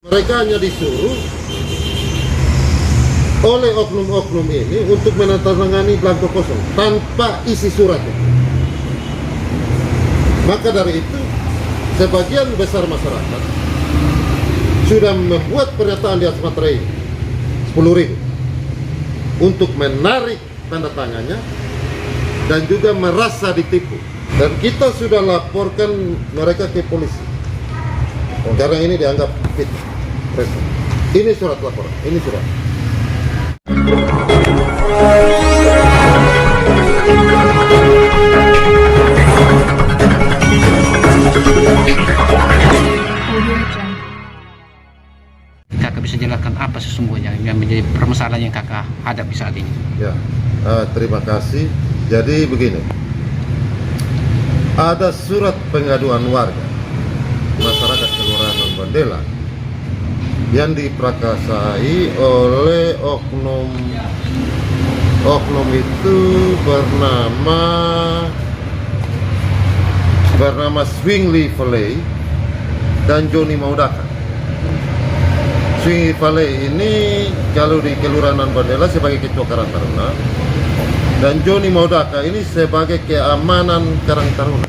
Mereka hanya disuruh oleh oknum-oknum ini untuk menandatangani belangko kosong tanpa isi suratnya. Maka dari itu, sebagian besar masyarakat sudah membuat pernyataan di atas materai 10.000 untuk menarik tanda tangannya dan juga merasa ditipu. Dan kita sudah laporkan mereka ke polisi karena ini dianggap fitnah. Ini surat laporan, ini surat. Kakak bisa jelaskan apa sesungguhnya yang menjadi permasalahan yang kakak hadapi saat ini? Ya, terima kasih. Jadi begini, ada surat pengaduan warga masyarakat Kelurahan Nonbandela yang diprakarsai oleh oknum itu bernama Swingli Valley dan Johnny Maudaka. Swingli Valley ini kalau di Kelurahan Nonbandela sebagai ketua Karang Taruna dan Johnny Maudaka ini sebagai keamanan Karang Taruna.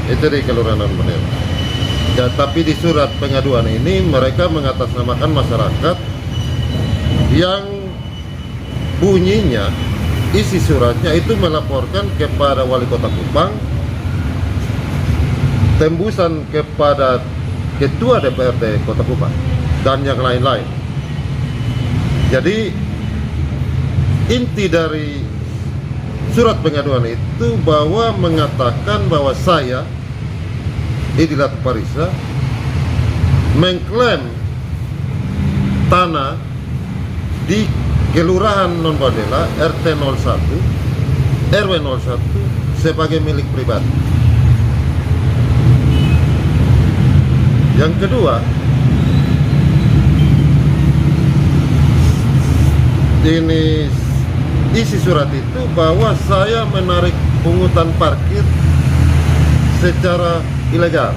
Itu di Kelurahan Nonbandela. Ya, tapi di surat pengaduan ini mereka mengatasnamakan masyarakat yang bunyinya isi suratnya itu melaporkan kepada Wali Kota Kupang, tembusan kepada Ketua DPRD Kota Kupang dan yang lain-lain. Jadi inti dari surat pengaduan itu bahwa mengatakan bahwa saya Idilat Parisa mengklaim tanah di Kelurahan Nonbandela RT 01 RW 01 sebagai milik pribadi. Yang kedua, ini isi surat itu bahwa saya menarik pungutan parkir secara ilegal.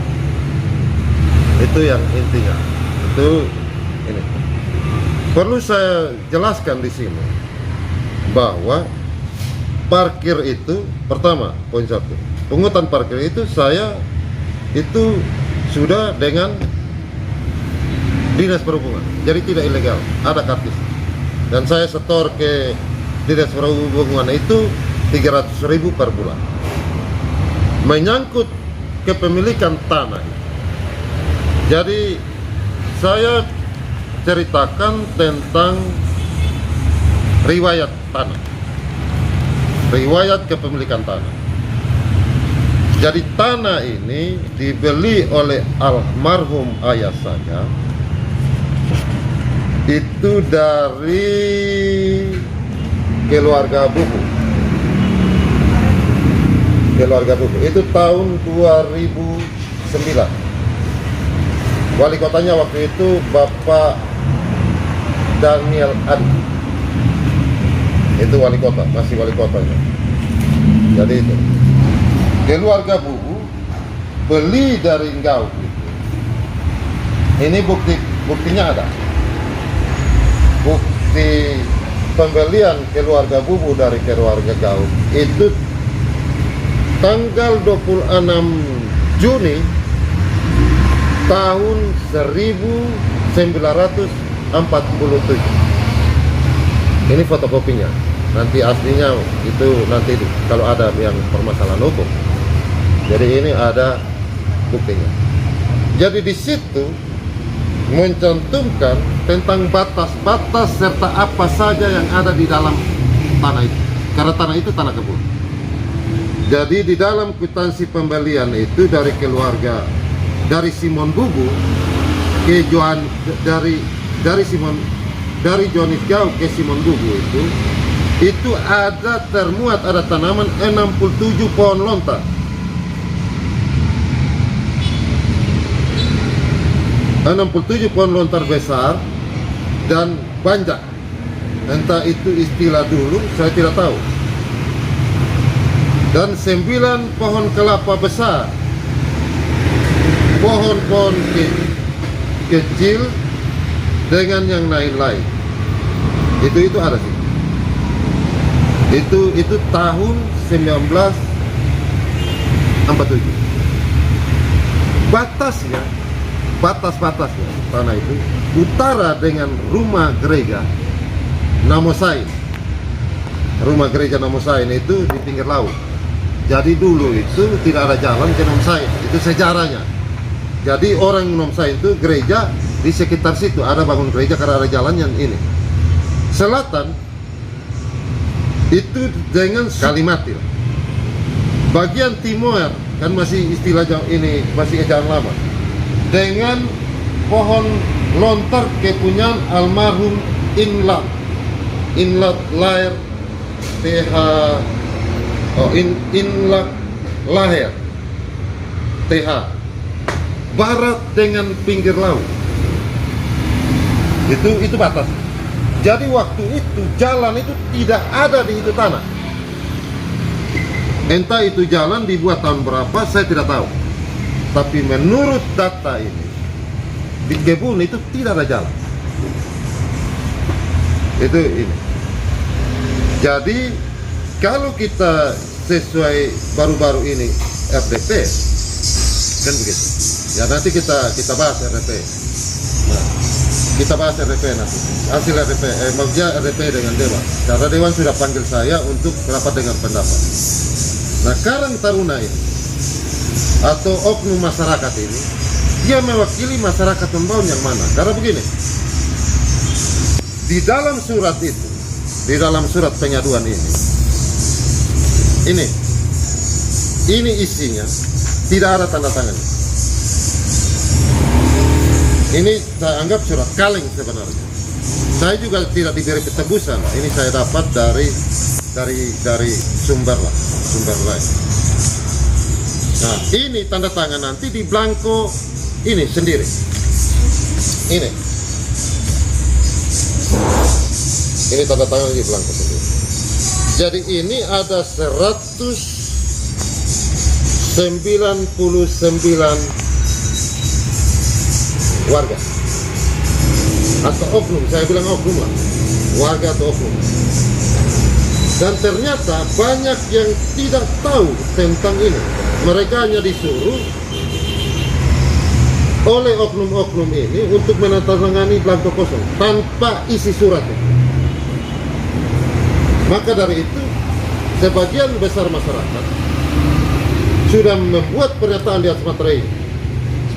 Itu yang intinya. Itu ini. Perlu saya jelaskan di sini bahwa parkir itu pertama, poin 1. Pungutan parkir itu saya itu sudah dengan Dinas Perhubungan. Jadi tidak ilegal, ada kartis. Dan saya setor ke Dinas Perhubungan itu 300.000 per bulan. Menyangkut kepemilikan tanah. Jadi saya ceritakan tentang riwayat tanah, riwayat kepemilikan tanah. Jadi tanah ini dibeli oleh almarhum ayah saya itu dari keluarga Bubu. Keluarga Bubu itu tahun 2009. Wali kotanya waktu itu Bapak Daniel Adi. Itu wali kota, masih wali kotanya. Jadi itu keluarga Bubu beli dari Enggau. Ini buktinya ada. Bukti pembelian keluarga Bubu dari keluarga Gau itu tanggal 26 Juni tahun 1947. Ini fotokopinya. Nanti aslinya itu nanti kalau ada yang permasalahan hukum. Jadi ini ada buktinya. Jadi di situ mencantumkan tentang batas-batas serta apa saja yang ada di dalam tanah itu. Karena tanah itu tanah kebun. Jadi di dalam kwitansi pembelian itu dari keluarga dari Simon Bubu ke Johan dari Jonis Gau ke Simon Bubu itu ada termuat ada tanaman 67 pohon lontar. Pohon lontar besar dan banyak. Entah itu istilah dulu, saya tidak tahu. Dan 9 pohon kelapa besar, pohon-pohon keju, kecil dengan yang lain-lain. Itu ada sih. Itu tahun 1947. Batas-batasnya tanah itu utara dengan rumah gereja Namosain. Rumah gereja Namosain itu di pinggir laut. Jadi dulu itu tidak ada jalan ke Namosain. Itu sejarahnya. Jadi orang Namosain itu gereja di sekitar situ ada bangun gereja karena ada jalan yang ini. Selatan itu dengan Kalimatil. Bagian timur kan masih istilah ini masih jalan lama. Dengan pohon lontar kepunyaan almarhum Inlat lahir Inlat lahir TH barat dengan pinggir laut. Itu batas. Jadi waktu itu jalan itu tidak ada di itu tanah. Entah itu jalan dibuat tahun berapa saya tidak tahu. Tapi menurut data ini di kebun itu tidak ada jalan. Itu ini. Jadi kalau kita sesuai baru-baru ini RDP kan begitu. Ya nanti kita bahas RDP. Nah, kita bahas RDP nanti. Hasil RDP, maksudnya RDP dengan Dewan. Karena Dewan sudah panggil saya untuk rapat dengan pendapat. Nah, Karang Taruna ini atau oknum masyarakat ini, dia mewakili masyarakat Membaun yang mana? Karena begini, di dalam surat itu, di dalam surat pengaduan ini isinya tidak ada tanda tangannya. Ini saya anggap surat kaleng sebenarnya. Saya juga tidak diberi petebusan. Ini saya dapat dari sumber lain. Nah, ini tanda tangan nanti di blanko ini sendiri. Ini tanda tangan di blanko sendiri. Jadi ini ada 199 warga atau oknum, saya bilang oknum lah, warga atau oknum. Dan ternyata banyak yang tidak tahu tentang ini. Mereka hanya disuruh oleh oknum-oknum ini untuk menandatangani blanko kosong tanpa isi suratnya. Maka dari itu sebagian besar masyarakat sudah membuat pernyataan di atas materai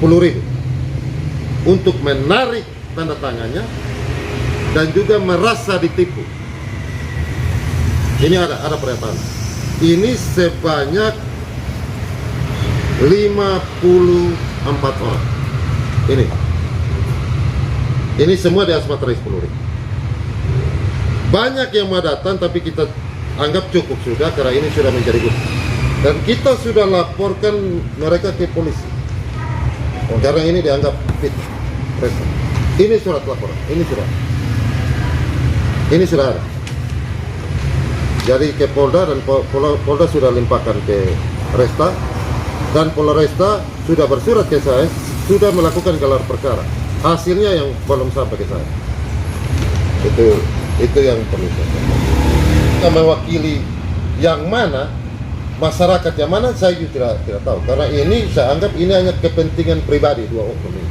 10.000 untuk menarik tanda tangannya dan juga merasa ditipu. Ini ada pernyataan. Ini sebanyak 54 orang. Ini semua di atas materai 10.000. Banyak yang mau datang, tapi kita anggap cukup sudah karena ini sudah menjadi bukti. Dan kita sudah laporkan mereka ke polisi. Karena ini dianggap fitnah. Ini surat laporan, ini sudah ada. Jadi ke Polda, dan Polda sudah limpahkan ke Resta, dan Polresta sudah bersurat ke saya, sudah melakukan gelar perkara. Hasilnya yang belum sampai ke saya. Itu yang perlu saya sampaikan. Kita mewakili yang mana, masyarakat yang mana, saya juga tidak tahu. Karena ini saya anggap ini hanya kepentingan pribadi dua oknum ini.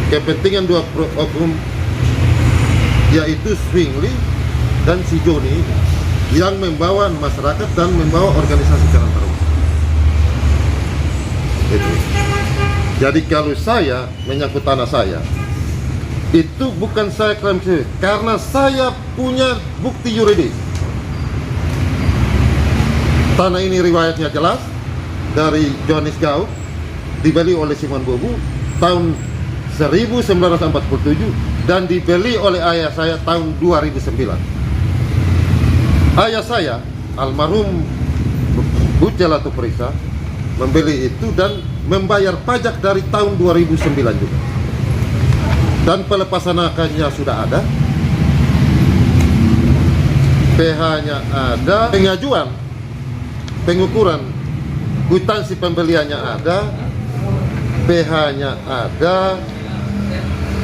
Kepentingan dua oknum, yaitu Swingli dan si Joni, yang membawa masyarakat dan membawa organisasi Karang Taruna. Itu. Jadi kalau saya menyangkut tanah saya, itu bukan saya klaim sendiri, karena saya punya bukti yuridis. Tanah ini riwayatnya jelas dari Johannes Gau, dibeli oleh Simon Bobu tahun 1947 dan dibeli oleh ayah saya tahun 2009. Ayah saya, almarhum Bucelatu Perisa, membeli itu dan membayar pajak dari tahun 2009 juga. Dan pelepasan akanya sudah ada, PH-nya ada, pengajuan pengukuran kwitansi pembeliannya ada, PH-nya ada,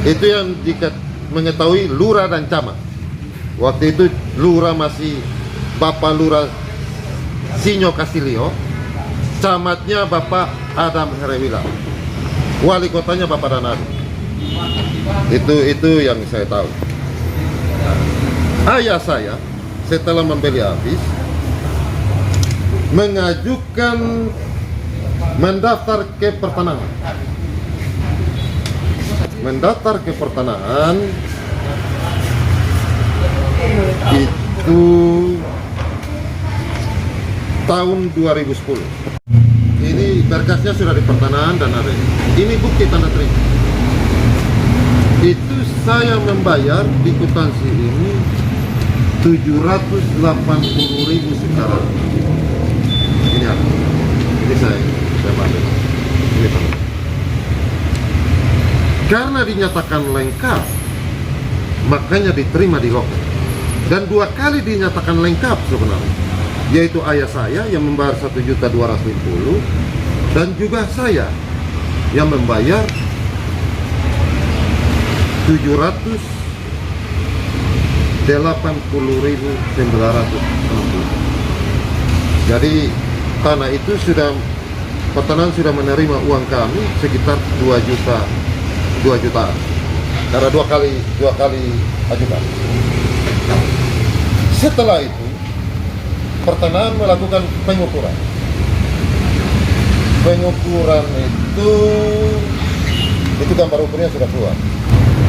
Itu yang mengetahui lurah dan camat. Waktu itu lurah masih Bapak Lurah Sinyo Kasilio, camatnya Bapak Adam Herewila, wali kotanya Bapak Danadi. Itu yang saya tahu. Ayah saya setelah membeli habis mengajukan mendaftar ke pertanahan. Mendaftar ke pertanahan itu tahun 2010. Ini berkasnya sudah di pertanahan dan ada ini bukti tanda terima. Itu saya membayar di kwitansi ini 780.000 sekarang. Ini apa? Ini saya bayar. Ini tanda. Karena dinyatakan lengkap, makanya diterima di loket. Dan 2 kali dinyatakan lengkap sebenarnya, yaitu ayah saya yang membayar 1.250.000 dan juga saya yang membayar 780.960. Jadi tanah itu sudah, pertanahan sudah menerima uang kami sekitar 2 jutaan karena dua kali ajukan. Setelah itu pertanahan melakukan pengukuran itu gambar ukurnya sudah keluar.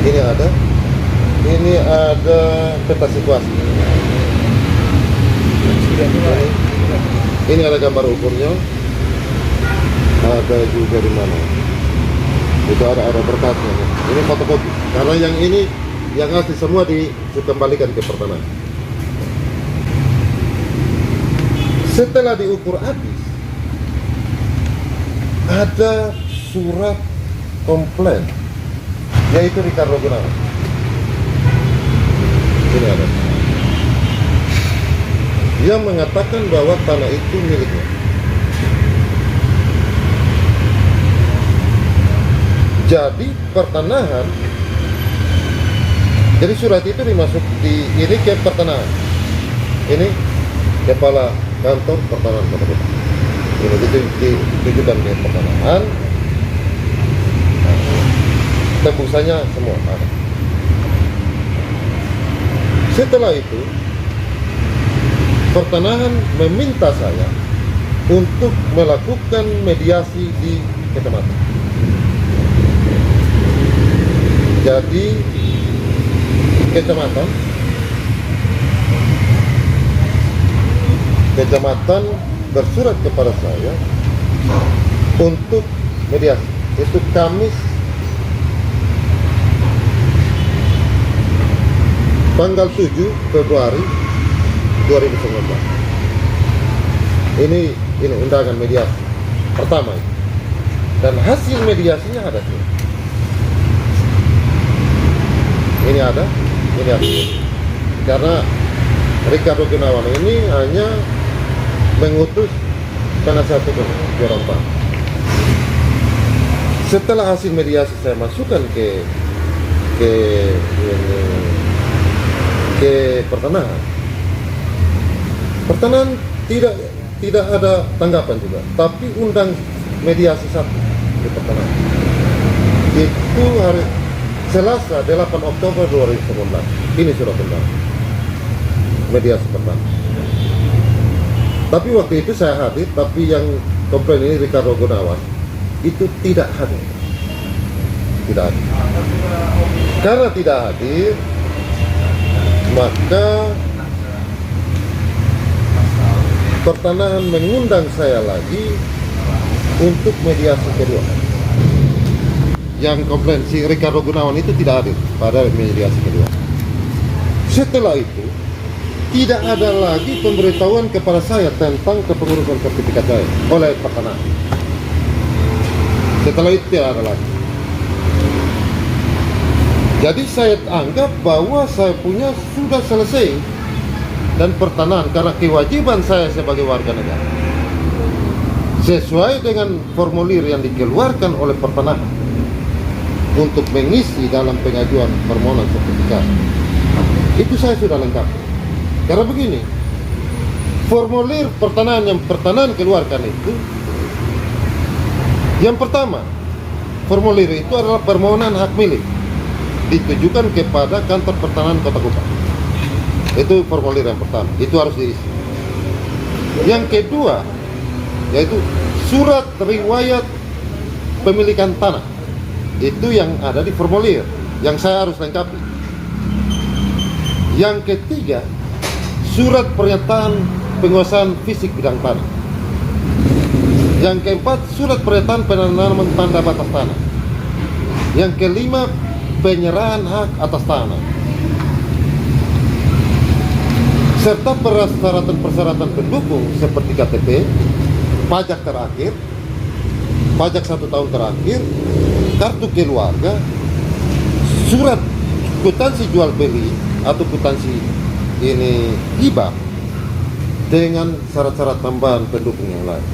Ini ada peta situasi. Ini ada gambar ukurnya, ada juga di mana itu ada berkasnya. Ini fotokopi karena yang ini yang asli semua dikembalikan ke pertanahan. Setelah diukur habis, ada surat komplain, yaitu Ricardo Gunawan. Ini ada yang mengatakan bahwa tanah itu miliknya. Jadi pertanahan, jadi surat itu dimasuk ini ke pertanahan. Ini kepala kantor pertanahan Kota Depok. Ini ditujukan ke pertanahan. Tembusannya semua ada. Setelah itu pertanahan meminta saya untuk melakukan mediasi di kecamatan. Jadi kecamatan bersurat kepada saya untuk mediasi. Itu Kamis tanggal 7 Februari 2019. Ini undangan mediasi pertama itu. Dan hasil mediasinya ada tuh. Ini ada. Karena Ricardo Gunawan ini hanya mengutus penasihat hukum Joronta. Setelah hasil mediasi saya masukkan ke pertanahan. Pertanahan tidak ada tanggapan juga, tapi undang mediasi satu di pertanahan. Itu hari Selasa 8 Oktober 2019. Ini surat undangan mediasi pertama. Tapi waktu itu saya hadir, tapi yang komplain ini Ricardo Gunawan itu tidak hadir. Karena tidak hadir, maka pertanahan mengundang saya lagi untuk mediasi kedua. Yang komplain si Ricardo Gunawan itu tidak hadir pada mediasi kedua. Setelah itu tidak ada lagi pemberitahuan kepada saya tentang kepengurusan sertifikat saya oleh pertanahan. Setelah itu tidak ada lagi. Jadi saya anggap bahwa saya punya sudah selesai dan pertanahan karena kewajiban saya sebagai warga negara sesuai dengan formulir yang dikeluarkan oleh pertanahan. untuk mengisi dalam pengajuan permohonan sertifikasi. Itu saya sudah lengkap. Karena begini, formulir pertanahan keluarkan itu, yang pertama, formulir itu adalah permohonan hak milik ditujukan kepada kantor pertanahan Kota Kupang. Itu formulir yang pertama, itu harus diisi. Yang kedua, yaitu surat riwayat pemilikan tanah. Itu yang ada di formulir, yang saya harus lengkapi. Yang ketiga, surat pernyataan penguasaan fisik bidang tanah. Yang keempat, surat pernyataan penanaman tanda batas tanah. Yang kelima, penyerahan hak atas tanah. Serta persyaratan pendukung seperti KTP, pajak terakhir, pajak 1 tahun terakhir, kartu keluarga, surat kwitansi jual beli atau kwitansi ini hibah dengan syarat-syarat tambahan pendukung yang lain.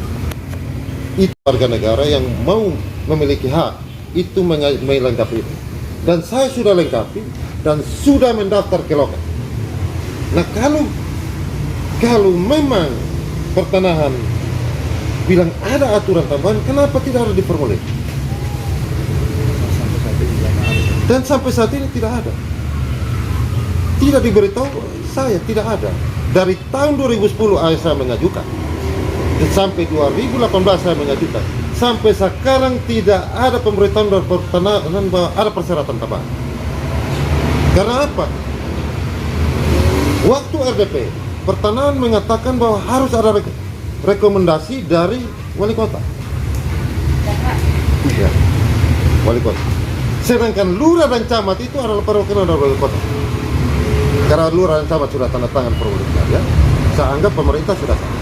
Itu warga negara yang mau memiliki hak itu melengkapi itu. Dan saya sudah lengkapi dan sudah mendaftar ke loket. Nah, kalau memang pertanahan bilang ada aturan tambahan, kenapa tidak ada di formulir? Dan sampai saat ini tidak ada. Tidak diberitahu saya, tidak ada. Dari tahun 2010 saya mengajukan. Sampai 2018 saya mengajukan. Sampai sekarang tidak ada pemberitahuan dari pertanahan bahwa ada persyaratan tambahan. Karena apa? Waktu RDP, pertanahan mengatakan bahwa harus ada rekomendasi dari wali kota. Ya, wali kota. Sedangkan lurah dan camat itu adalah perwakilan dari wali kota. Karena lurah dan camat sudah tanda tangan formulir, ya, saya anggap pemerintah sudah sah.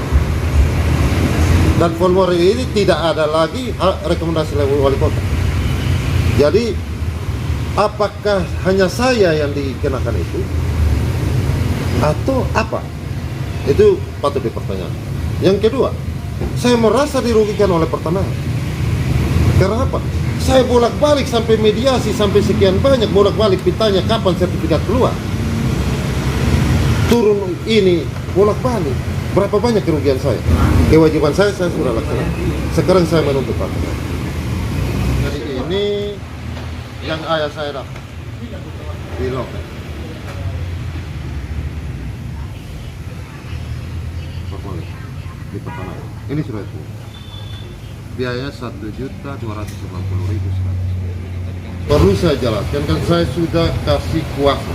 Dan formulir ini tidak ada lagi rekomendasi dari wali kota. Jadi, apakah hanya saya yang dikenakan itu? Atau apa? Itu patut dipertanyakan. Yang kedua, saya merasa dirugikan oleh pertanahan. Karena apa? Saya bolak-balik sampai mediasi, sampai sekian banyak bolak-balik pitanya kapan sertifikat keluar. Turun ini bolak-balik. Berapa banyak kerugian saya? Kewajiban saya sudah laksanakan. Sekarang saya menuntut pertanahan. Jadi ini yang ayah saya dapat di loket. Di pertanahan. Ini sudah itu. Biayanya 1.290.100. Perlu saya jelaskan kan saya sudah kasih kuasa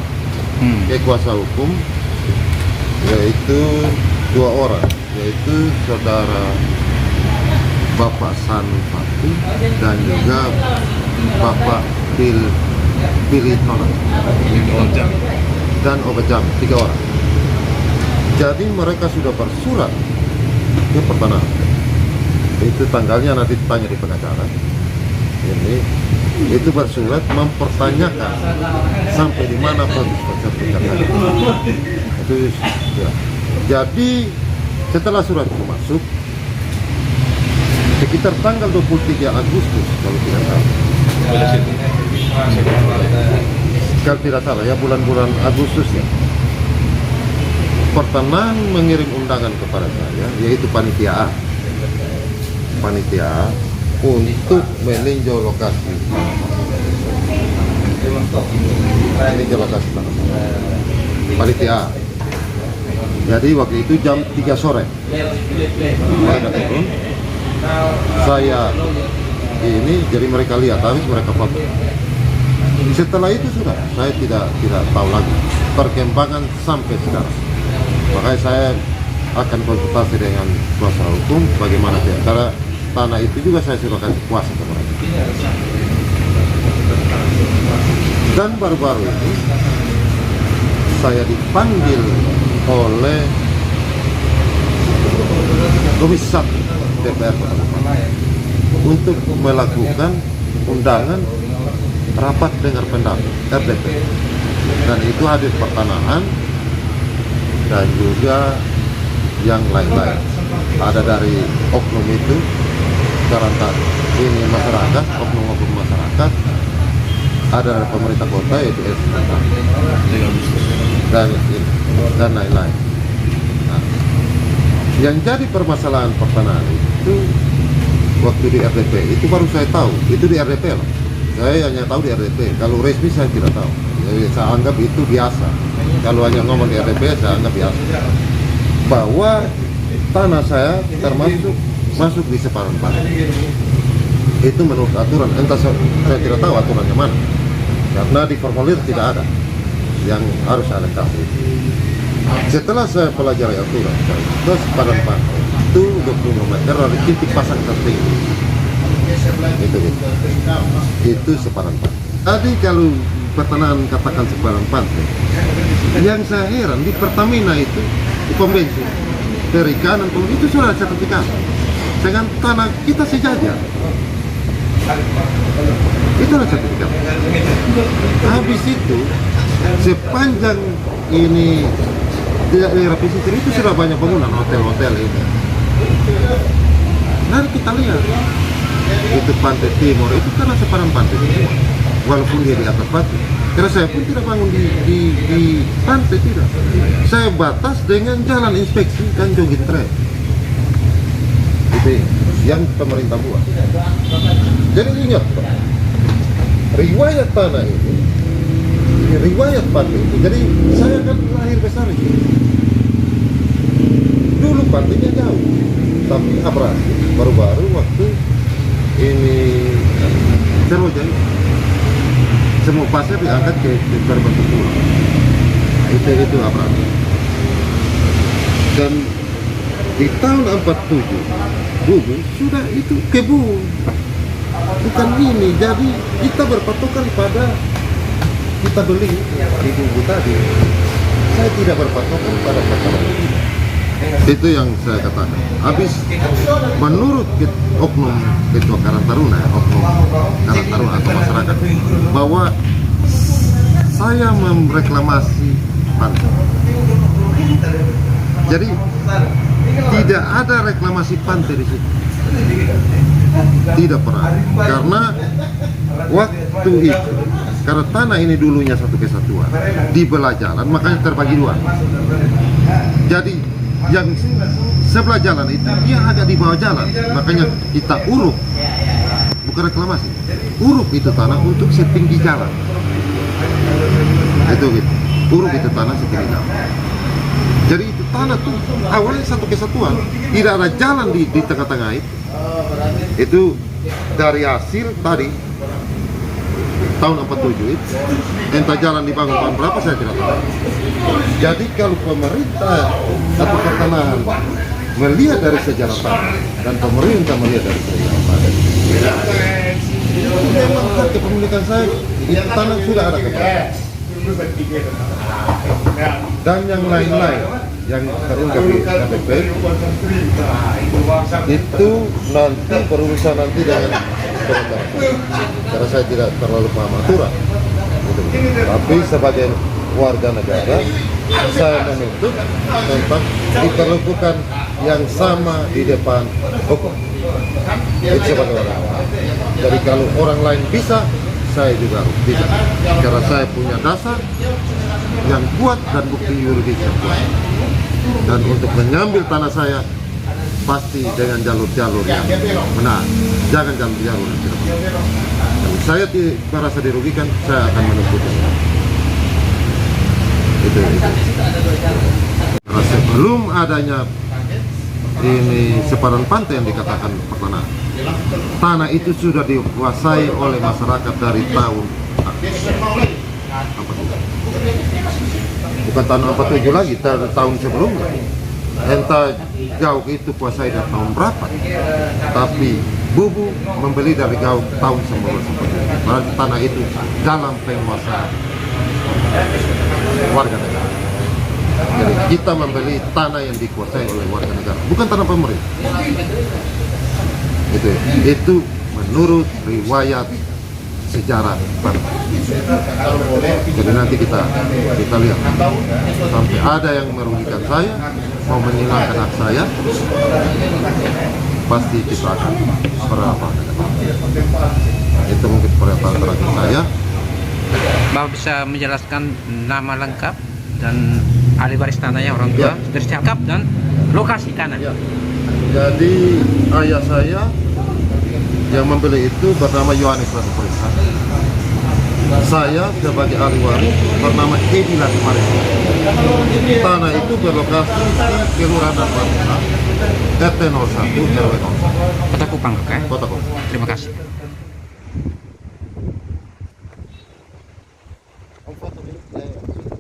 ke kuasa hukum, yaitu 2 orang, yaitu saudara Bapak Sanu Fatu dan juga Bapak Billy Nolan dan Obat Jam, 3 orang. Jadi mereka sudah bersurat ke pertanahan. Itu tanggalnya nanti tanya di pengacara. Ini itu bersurat mempertanyakan sampai di mana proses sertifikat. Itu ya. Jadi setelah surat itu masuk sekitar tanggal 23 Agustus kalau tidak salah. Kalau tidak salah ya, bulan-bulan Agustus ya. Pertanahan mengirim undangan kepada saya, yaitu panitia untuk meninjau lokasi. Meninjau lokasi tanah. Panitia. Jadi waktu itu jam 3 sore. Mereka turun. Saya ini, jadi mereka lihat, habis mereka foto. Setelah itu sudah, saya tidak tahu lagi perkembangan sampai sekarang. Makanya saya akan konsultasi dengan kuasa hukum bagaimana dia. Karena tanah itu juga saya sudah kasih kuasa ke mereka. Dan baru-baru ini saya dipanggil oleh Komisi 1 DPR Kota Kupang untuk melakukan undangan rapat dengar pendapat RDP. Dan itu hadir pertanahan dan juga yang lain-lain. Ada dari oknum itu, karena ini masyarakat, oknum-oknum masyarakat, ada dari pemerintah kota yaitu dan lain-lain. Nah, yang jadi permasalahan pertanahan itu waktu di RDP itu baru saya tahu, itu di RDP loh. Saya hanya tahu di RDP, kalau resmi saya tidak tahu. Jadi saya anggap itu biasa. Kalau hanya ngomong di RDP saya anggap biasa. Bahwa tanah saya termasuk masuk di separuh pantai. Itu menurut aturan, entah saya tidak tahu aturannya mana. Karena di formulir tidak ada yang harus ada kasih. Setelah saya pelajari aturan, itu sepadan pantai itu 25 meter dari titik pasang tertinggi. Itu sepadan pantai. Tadi kalau pertanahan katakan sepadan pantai, yang saya heran di Pertamina itu di pom bensin, perikanan itu sudah ada sertifikat. Dengan tanah kita sejajar, itu ada sertifikat. Habis itu sepanjang ini tidak daerah pesisir itu sudah banyak bangunan hotel-hotel ini. Nanti kita lihat itu pantai timur itu karena sepadan pantai timur, walaupun dia di atas batu. Karena saya pun tidak bangun di pantai, tidak. Saya batas dengan jalan inspeksi dan jogging trail. Itu yang pemerintah buat. Jadi ingat Pak, riwayat tanah ini riwayat pantai itu. Jadi saya kan lahir besar di sini. Dulu pantainya jauh, tapi abrasi baru-baru waktu ini Seroja semua pasir diangkat ke berbentuk pulau. Itu abrasi. Dan di tahun 47 Bubu sudah itu kebun, bukan ini. Jadi kita berpatokan pada kita beli di Bubu tadi. Saya tidak berpatokan pada patokan. Itu yang saya katakan. Habis menurut oknum Ketua Karang Taruna, oknum Karang Taruna atau masyarakat, bahwa saya mereklamasi pantai. Jadi tidak ada reklamasi pantai di situ. Tidak pernah. Karena waktu itu, karena tanah ini dulunya satu kesatuan, dibelah jalan, makanya terbagi dua. Jadi yang sebelah jalan itu dia agak di bawah jalan, makanya kita uruk, bukan reklamasi. Uruk itu tanah untuk setinggi jalan. Itu gitu. Uruk itu tanah setinggi jalan. Jadi itu tanah tuh awalnya satu kesatuan, tidak ada jalan di tengah-tengah itu. Itu dari hasil tadi tahun 47 itu, entah jalan dibangun tahun berapa saya tidak tahu. Jadi kalau pemerintah atau pertanahan melihat dari sejarah tanah dan pemerintah melihat dari sejarah tanah, memang hak kepemilikan saya itu tanah sudah ada kepada. Dan yang lain-lain yang terungkap di KPP itu nanti berurusan nanti dengan pemerintah. Karena saya tidak terlalu paham aturan gitu. Tapi sebagai warga negara saya menuntut tentang diperlakukan yang sama di depan hukum. Itu sebagai orang. Jadi kalau orang lain bisa, saya juga harus bisa. Karena saya punya dasar yang kuat dan bukti yuridis yang kuat. Dan untuk mengambil tanah saya pasti dengan jalur-jalur yang benar. Jangan jalur-jalur yang tidak benar. Kalau saya merasa dirugikan, saya akan menuntutnya. Itu. Karena sebelum adanya ini sepadan pantai yang dikatakan pertanahan, tanah itu sudah dikuasai oleh masyarakat dari tahun bukan tahun 47 lagi, tahun sebelumnya. Entah jauh itu kuasai dari tahun berapa, tapi Bubu membeli dari jauh tahun 1947. Berarti tanah itu dalam penguasaan warga negara. Jadi kita membeli tanah yang dikuasai oleh warga negara, bukan tanah pemerintah. Itu menurut riwayat sejarah bangsa. Jadi nanti kita lihat sampai ada yang merugikan saya, mau menghilangkan hak saya, pasti kita akan berapa. Itu mungkin pernyataan terakhir saya. Bapak bisa menjelaskan nama lengkap dan ahli waris tanahnya orang tua, Ya. tercakap dan lokasi tanah. Ya. Jadi ayah saya yang membeli itu bernama Yohanes Latuprisa. Saya sebagai ahli waris bernama Edi Latuprisa. Tanah itu berlokasi di Kelurahan Barnela, RT 01 RW 01, Kota Kupang, oke? Kota Kupang. Terima kasih. Om foto dulu.